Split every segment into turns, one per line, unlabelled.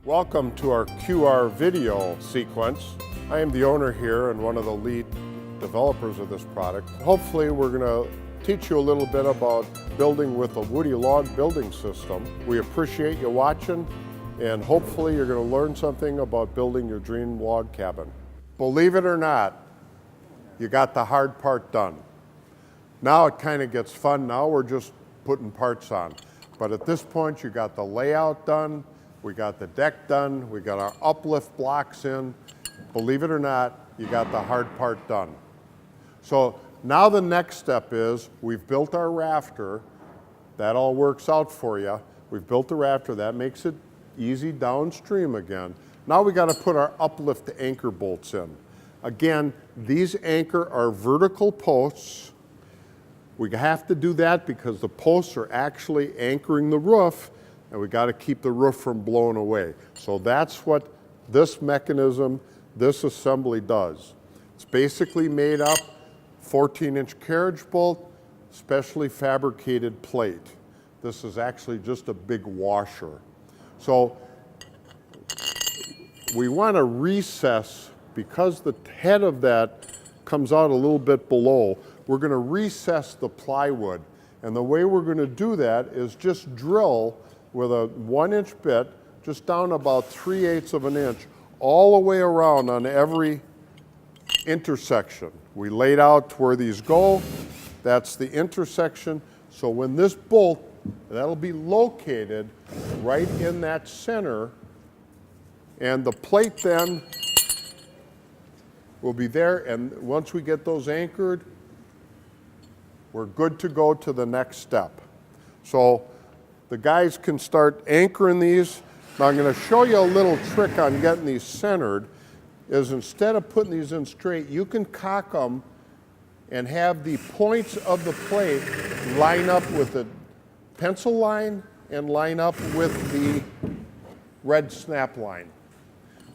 Welcome to our QR video sequence. I am the owner here and one of the lead developers of this product. Hopefully we're going to teach you a little bit about building with a woody log building system. We appreciate you watching, and hopefully you're going to learn something about building your dream log cabin. Believe it or not, you got the hard part done. Now it kind of gets fun. Now we're just putting parts on. But at this point you got the layout done, we got the deck done, we got our uplift blocks in. Believe it or not, you got the hard part done. So now the next step is we've built our rafter. That all works out for you. We've built the rafter. That makes it easy downstream again. Now we got to put our uplift anchor bolts in. Again, these anchor our vertical posts. We have to do that because the posts are actually anchoring the roof, and we got to keep the roof from blowing away. So that's what this mechanism, this assembly does. It's basically made up 14-inch carriage bolt, specially fabricated plate. This is actually just a big washer. So we want to recess, because the head of that comes out a little bit below, we're going to recess the plywood. And the way we're going to do that is just drill with a 1-inch bit, just down about 3/8 of an inch, all the way around on every intersection. We laid out where these go. That's the intersection. So when this bolt, that'll be located right in that center, and the plate then will be there, and once we get those anchored, we're good to go to the next step. So the guys can start anchoring these. Now I'm going to show you a little trick on getting these centered, is instead of putting these in straight, you can cock them and have the points of the plate line up with the pencil line and line up with the red snap line.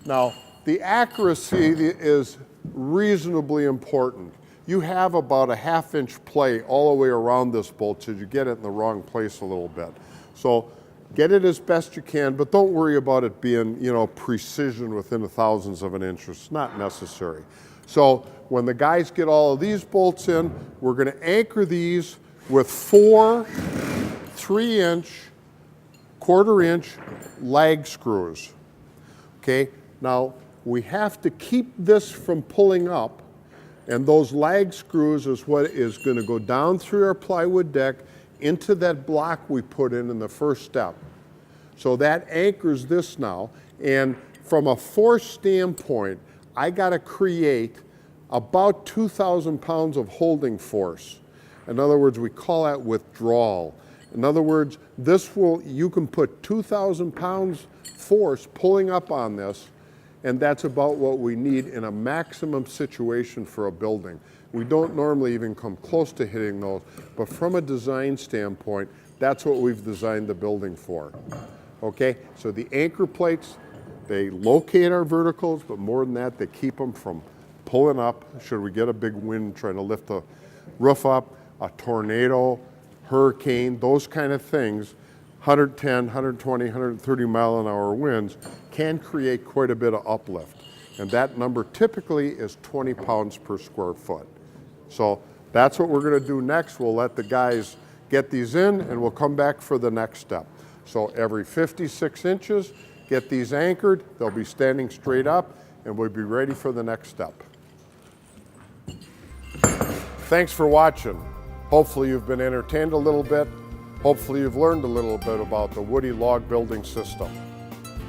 Now, the accuracy is reasonably important. You have about a 1/2-inch play all the way around this bolt, so you get it in the wrong place a little bit. So get it as best you can, but don't worry about it being, precision within the thousandths of an inch. It's not necessary. So when the guys get all of these bolts in, we're going to anchor these with 4 3-inch, 1/4-inch lag screws. Okay, now we have to keep this from pulling up, and those lag screws is what is going to go down through our plywood deck into that block we put in the first step. So that anchors this now, and from a force standpoint, I got to create about 2,000 pounds of holding force. In other words, we call that withdrawal. In other words, you can put 2,000 pounds force pulling up on this, and that's about what we need in a maximum situation for a building. We don't normally even come close to hitting those, but from a design standpoint, that's what we've designed the building for. Okay, so the anchor plates, they locate our verticals, but more than that, they keep them from pulling up should we get a big wind trying to lift the roof up, a tornado, hurricane, those kind of things. 110, 120, 130 mile-an-hour winds can create quite a bit of uplift. And that number typically is 20 pounds per square foot. So that's what we're going to do next. We'll let the guys get these in, and we'll come back for the next step. So every 56 inches, get these anchored. They'll be standing straight up, and we'll be ready for the next step. Thanks for watching. Hopefully you've been entertained a little bit. Hopefully you've learned a little bit about the woody log building system.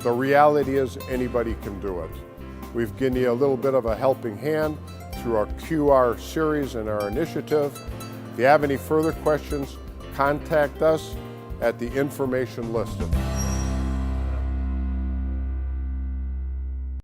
The reality is anybody can do it. We've given you a little bit of a helping hand through our QR series and our initiative. If you have any further questions, contact us at the information listed.